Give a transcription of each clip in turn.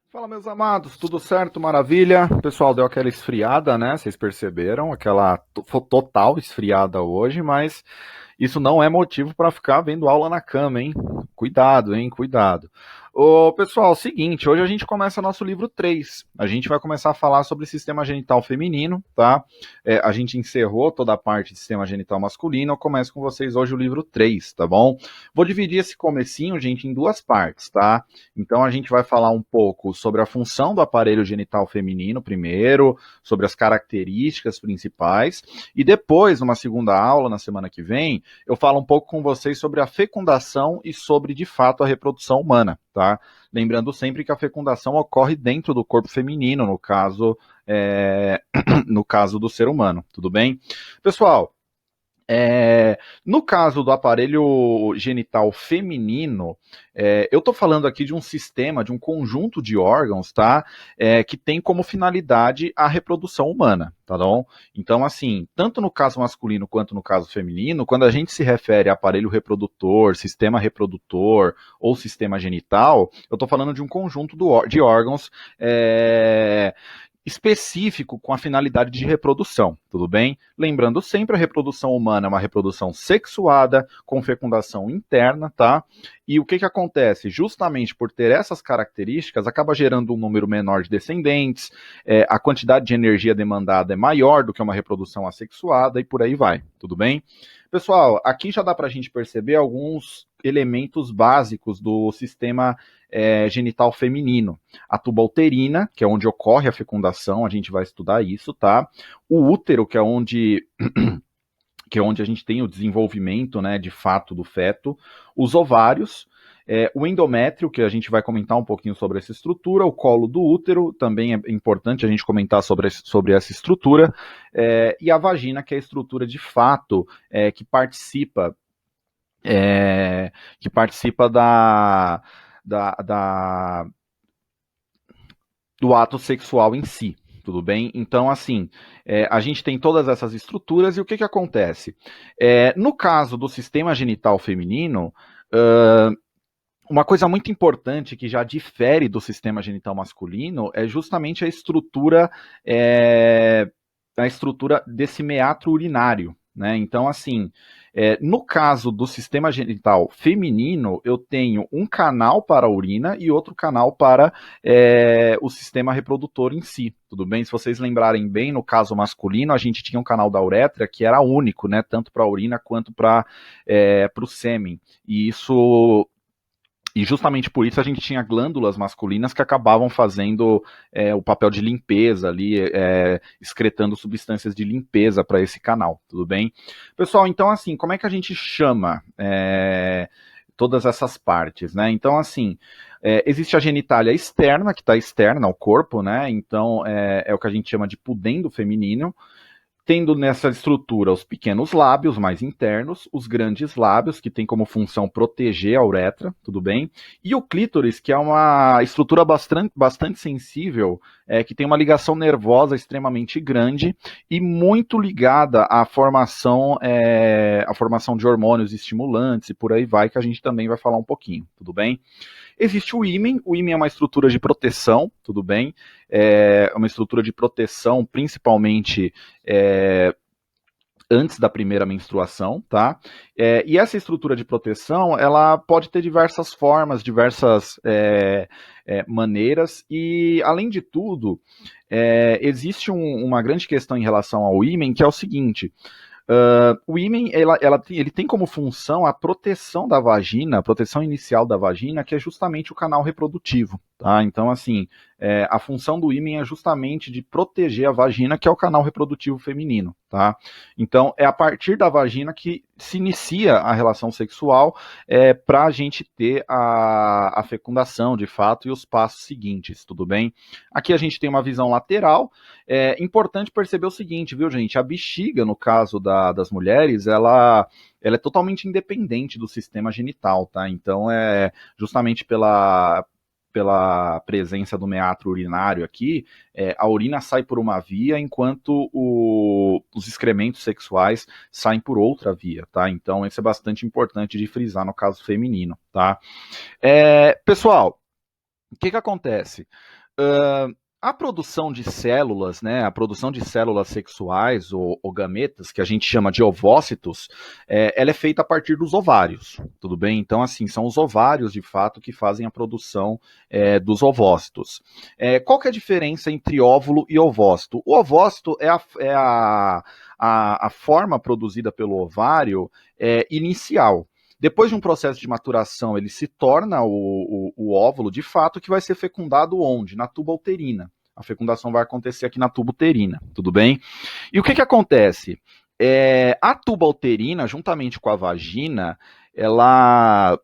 Fala, meus amados, tudo certo? Maravilha? O pessoal deu aquela esfriada, né? Vocês perceberam? Aquela total esfriada hoje, mas isso não é motivo para ficar vendo aula na cama, hein? Cuidado, hein? Cuidado. Ô, pessoal, seguinte, hoje a gente começa nosso livro 3. A gente vai começar a falar sobre sistema genital feminino, tá? A gente encerrou toda a parte de sistema genital masculino. Eu começo com vocês hoje o livro 3, tá bom? Vou dividir esse comecinho, gente, em duas partes, tá? Então a gente vai falar um pouco sobre a função do aparelho genital feminino primeiro, sobre as características principais, e depois, numa segunda aula, na semana que vem, eu falo um pouco com vocês sobre a fecundação e sobre, de fato, a reprodução humana, tá? Lembrando sempre que a fecundação ocorre dentro do corpo feminino, no caso, no caso do ser humano, tudo bem? Pessoal, no caso do aparelho genital feminino, eu estou falando aqui de um sistema, de um conjunto de órgãos, tá? Que tem como finalidade a reprodução humana, tá bom? Então, assim, tanto no caso masculino quanto no caso feminino, quando a gente se refere a aparelho reprodutor, sistema reprodutor ou sistema genital, eu estou falando de um conjunto de órgãos específico com a finalidade de reprodução, tudo bem? Lembrando sempre, a reprodução humana é uma reprodução sexuada, com fecundação interna, tá? E o que acontece? Justamente por ter essas características, acaba gerando um número menor de descendentes, a quantidade de energia demandada é maior do que uma reprodução assexuada e por aí vai, tudo bem? Pessoal, aqui já dá para a gente perceber alguns elementos básicos do sistema genital feminino. A tuba uterina, que é onde ocorre a fecundação, a gente vai estudar isso, tá? O útero, que é onde a gente tem o desenvolvimento, né, de fato do feto, os ovários, o endométrio, que a gente vai comentar um pouquinho sobre essa estrutura, o colo do útero, também é importante a gente comentar sobre essa estrutura, e a vagina, que é a estrutura de fato que participa da, do ato sexual em si. Tudo bem? Então, assim, a gente tem todas essas estruturas e o que acontece? No caso do sistema genital feminino, uma coisa muito importante que já difere do sistema genital masculino é justamente a estrutura desse meatro urinário, né? Então, assim, no caso do sistema genital feminino, eu tenho um canal para a urina e outro canal para o sistema reprodutor em si. Tudo bem? Se vocês lembrarem bem, no caso masculino, a gente tinha um canal da uretra que era único, né? Tanto para a urina quanto para o sêmen. E justamente por isso a gente tinha glândulas masculinas que acabavam fazendo o papel de limpeza ali, excretando substâncias de limpeza para esse canal, tudo bem? Pessoal, então assim, como é que a gente chama todas essas partes, né? Então assim, existe a genitália externa, que está externa ao corpo, né? Então é o que a gente chama de pudendo feminino, tendo nessa estrutura os pequenos lábios mais internos, os grandes lábios, que tem como função proteger a uretra, tudo bem? E o clítoris, que é uma estrutura bastante sensível, que tem uma ligação nervosa extremamente grande e muito ligada à formação de hormônios estimulantes e por aí vai, que a gente também vai falar um pouquinho, tudo bem? Existe o ímen é uma estrutura de proteção, tudo bem? É uma estrutura de proteção, principalmente antes da primeira menstruação, tá? E essa estrutura de proteção, ela pode ter diversas formas, diversas maneiras, e além de tudo, existe uma grande questão em relação ao ímen, que é o seguinte: o ímen ele tem como função a proteção da vagina, a proteção inicial da vagina, que é justamente o canal reprodutivo. Tá? Então, assim, a função do ímen é justamente de proteger a vagina, que é o canal reprodutivo feminino. Tá? Então, é a partir da vagina que se inicia a relação sexual para a gente ter a fecundação, de fato, e os passos seguintes, tudo bem? Aqui a gente tem uma visão lateral. É importante perceber o seguinte, viu, gente? A bexiga, no caso das mulheres, ela é totalmente independente do sistema genital, tá? Então, justamente pela presença do meatro urinário aqui, a urina sai por uma via, enquanto os excrementos sexuais saem por outra via, tá? Então, isso é bastante importante de frisar no caso feminino, tá? Pessoal, O que que acontece? Uh, a produção de células, né, a produção de células sexuais ou gametas, que a gente chama de ovócitos, ela é feita a partir dos ovários, tudo bem? Então, assim, são os ovários, de fato, que fazem a produção dos ovócitos. Qual que é a diferença entre óvulo e ovócito? O ovócito é a forma produzida pelo ovário inicial. Depois de um processo de maturação, ele se torna o óvulo de fato, que vai ser fecundado onde? Na tuba uterina. A fecundação vai acontecer aqui na tuba uterina, tudo bem? E o que acontece? A tuba uterina, juntamente com a vagina, ela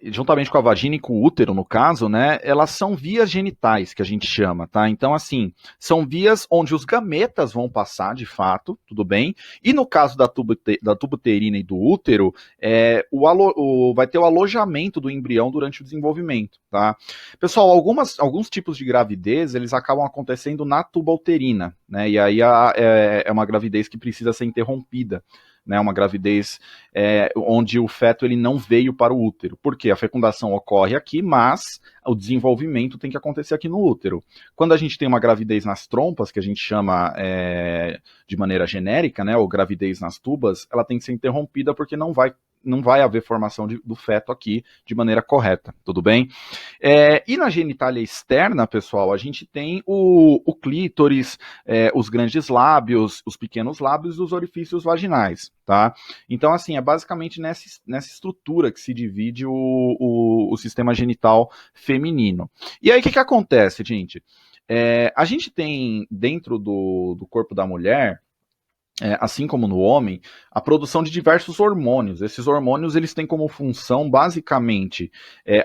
juntamente com a vagina e com o útero, no caso, né, elas são vias genitais, que a gente chama, tá? Então, assim, são vias onde os gametas vão passar, de fato, tudo bem? E no caso da tuba uterina e do útero, vai ter o alojamento do embrião durante o desenvolvimento, tá? Pessoal, alguns tipos de gravidez, eles acabam acontecendo na tuba uterina, né? E aí é uma gravidez que precisa ser interrompida, né, uma gravidez onde o feto ele não veio para o útero. Porque a fecundação ocorre aqui, mas o desenvolvimento tem que acontecer aqui no útero. Quando a gente tem uma gravidez nas trompas, que a gente chama de maneira genérica, né, ou gravidez nas tubas, ela tem que ser interrompida porque não vai haver formação do feto aqui de maneira correta, tudo bem? E na genitália externa, pessoal, a gente tem o clítoris, os grandes lábios, os pequenos lábios e os orifícios vaginais, tá? Então, assim, é basicamente nessa estrutura que se divide o sistema genital feminino. E aí, o que acontece, gente? A gente tem dentro do corpo da mulher, assim como no homem, a produção de diversos hormônios. Esses hormônios eles têm como função, basicamente,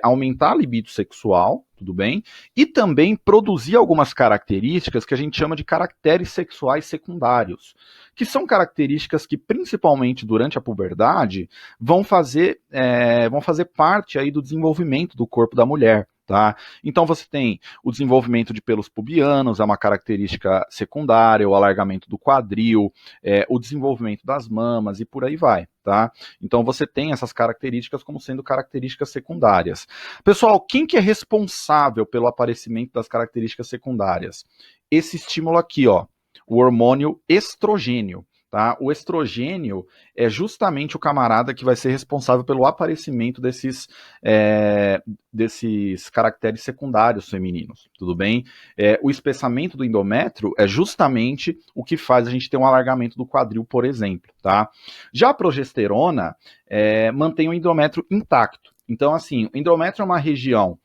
aumentar a libido sexual, tudo bem? E também produzir algumas características que a gente chama de caracteres sexuais secundários, que são características que, principalmente durante a puberdade, vão fazer parte aí do desenvolvimento do corpo da mulher. Tá? Então você tem o desenvolvimento de pelos pubianos, é uma característica secundária, o alargamento do quadril, o desenvolvimento das mamas e por aí vai, tá? Então você tem essas características como sendo características secundárias. Pessoal, quem que é responsável pelo aparecimento das características secundárias? Esse estímulo aqui, ó, o hormônio estrogênio. Tá? O estrogênio é justamente o camarada que vai ser responsável pelo aparecimento desses caracteres secundários femininos, tudo bem? O espessamento do endométrio é justamente o que faz a gente ter um alargamento do quadril, por exemplo, tá? Já a progesterona mantém o endométrio intacto. Então, assim, o endométrio é uma região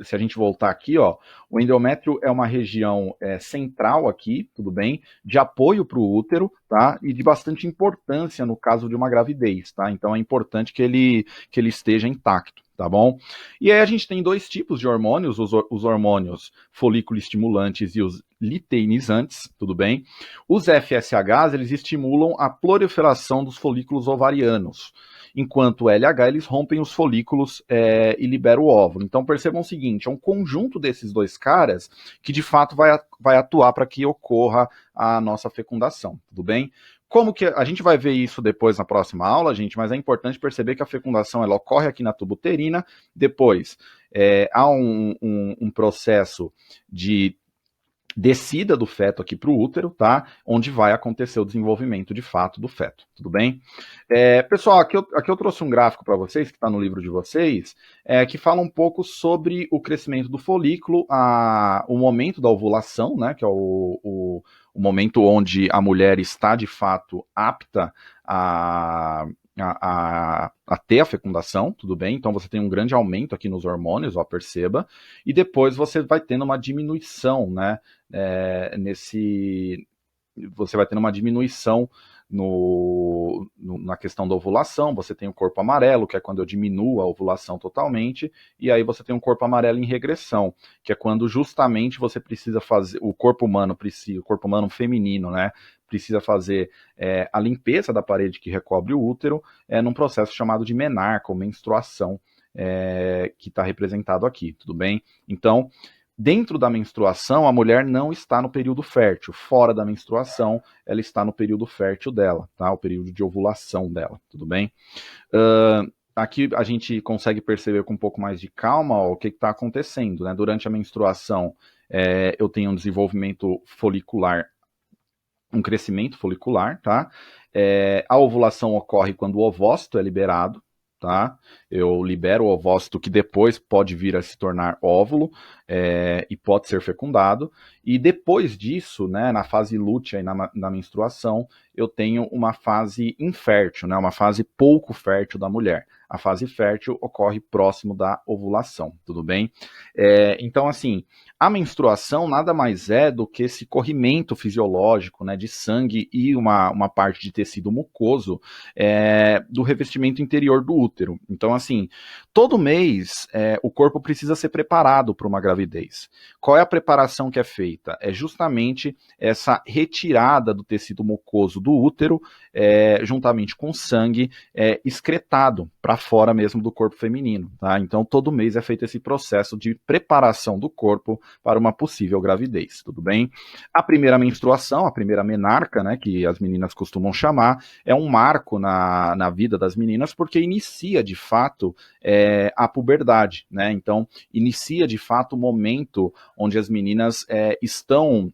se a gente voltar aqui, ó, o endométrio é uma região central aqui, tudo bem, de apoio para o útero, tá? E de bastante importância no caso de uma gravidez, tá? Então é importante que ele esteja intacto, tá bom? E aí a gente tem dois tipos de hormônios, os hormônios folículo estimulantes e os luteinizantes, tudo bem? Os FSHs, eles estimulam a proliferação dos folículos ovarianos, enquanto o LH eles rompem os folículos e liberam o óvulo. Então percebam o seguinte, é um conjunto desses dois caras que de fato vai atuar para que ocorra a nossa fecundação, tudo bem? Como que a gente vai ver isso depois na próxima aula, gente, mas é importante perceber que a fecundação ela ocorre aqui na tuba uterina, depois há um processo de descida do feto aqui para o útero, tá? Onde vai acontecer o desenvolvimento de fato do feto, tudo bem? Pessoal, aqui eu trouxe um gráfico para vocês, que está no livro de vocês, que fala um pouco sobre o crescimento do folículo, o momento da ovulação, né? Que é o momento onde a mulher está de fato apta a ter a fecundação, tudo bem? Então você tem um grande aumento aqui nos hormônios, ó, perceba, e depois você vai tendo uma diminuição, né? Você vai tendo uma diminuição na questão da ovulação, você tem o corpo amarelo, que é quando eu diminuo a ovulação totalmente, e aí você tem um corpo amarelo em regressão, que é quando justamente você precisa fazer, o corpo humano feminino, né, precisa fazer a limpeza da parede que recobre o útero, num processo chamado de menarca, ou menstruação, que está representado aqui, tudo bem? Então, dentro da menstruação, a mulher não está no período fértil. Fora da menstruação, ela está no período fértil dela, tá? O período de ovulação dela, tudo bem? aqui a gente consegue perceber com um pouco mais de calma ó, o que está acontecendo, né? Durante a menstruação, eu tenho um desenvolvimento folicular, um crescimento folicular, tá? A ovulação ocorre quando o ovócito é liberado, tá? Eu libero o ovócito que depois pode vir a se tornar óvulo e pode ser fecundado. E depois disso, né, na fase lútea e na menstruação, eu tenho uma fase infértil, né, uma fase pouco fértil da mulher. A fase fértil ocorre próximo da ovulação, tudo bem? Então, assim, a menstruação nada mais é do que esse corrimento fisiológico, né, de sangue e uma parte de tecido mucoso do revestimento interior do útero. Então, assim, todo mês o corpo precisa ser preparado para uma gravidez. Qual é a preparação que é feita? É justamente essa retirada do tecido mucoso do útero, juntamente com sangue, excretado para fora mesmo do corpo feminino. Tá? Então, todo mês é feito esse processo de preparação do corpo para uma possível gravidez, tudo bem? A primeira menstruação, a primeira menarca, né, que as meninas costumam chamar, é um marco na vida das meninas, porque inicia, de fato, a puberdade, né? Então, inicia, de fato, o momento onde as meninas estão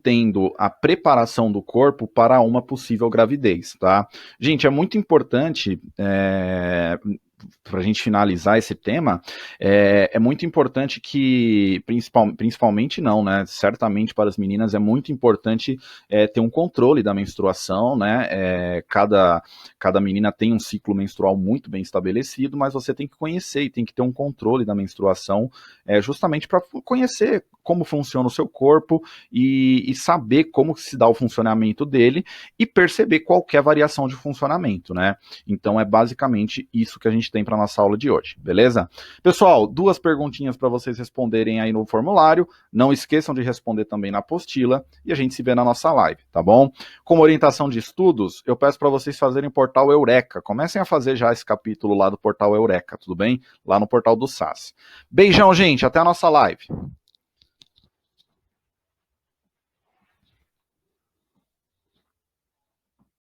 tendo a preparação do corpo para uma possível gravidez, tá? Gente, é muito importante, para a gente finalizar esse tema, é muito importante que, principalmente não, né? Certamente para as meninas é muito importante ter um controle da menstruação, né? Cada menina tem um ciclo menstrual muito bem estabelecido, mas você tem que conhecer e tem que ter um controle da menstruação, justamente para conhecer como funciona o seu corpo e saber como se dá o funcionamento dele e perceber qualquer variação de funcionamento, né? Então é basicamente isso que a gente tem para nossa aula de hoje, beleza? Pessoal, 2 perguntinhas para vocês responderem aí no formulário. Não esqueçam de responder também na apostila e a gente se vê na nossa live, tá bom? Como orientação de estudos, eu peço para vocês fazerem o portal Eureka. Comecem a fazer já esse capítulo lá do portal Eureka, tudo bem? Lá no portal do SAS. Beijão, gente. Até a nossa live.